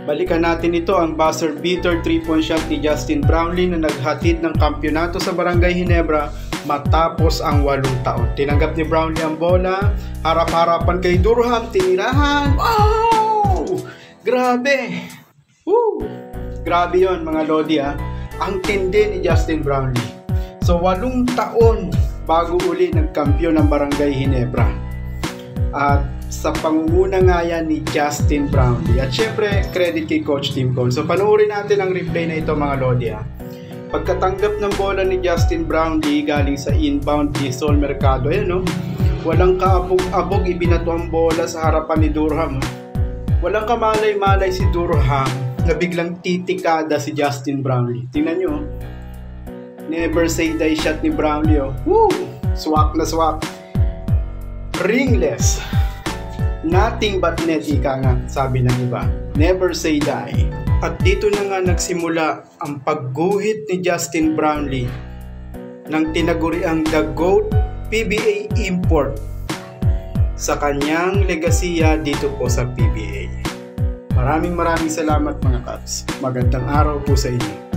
Balikan natin ito, ang buzzer beater 3-point shot ni Justin Brownlee na naghatid ng kampyonato sa Barangay Ginebra matapos ang 8 taon. Tinanggap ni Brownlee ang bola, harap-harapan kay Durham, tinirahan. Wow! Grabe! Woo! Grabe yon mga Lodi ha. Ang tindi ni Justin Brownlee. So 8 taon bago uli nagkampiyon ng Barangay Ginebra. At sa pangunguna nga yan ni Justin Brownlee. At syempre, credit kay Coach Tim Cone. So panoorin natin ang replay na ito mga Lodi ha. Pagkatanggap ng bola ni Justin Brownlee galing sa inbound ni Sol Mercado, ayan no? Walang kaabog-abog, ibinato ang bola sa harapan ni Durham. Walang kamalay-malay si Durham na biglang titikada si Justin Brownlee. Tingnan nyo, never say die shot ni Brownlee. Oh. Woo! Swak na swak. Ringless. Nothing but net, ika nga, sabi ng iba. Never say die. At dito na nga nagsimula ang pagguhit ni Justin Brownlee ng tinaguriang The GOAT PBA import sa kanyang legasiya dito po sa PBA. Maraming salamat mga Cubs. Magandang araw po sa inyo.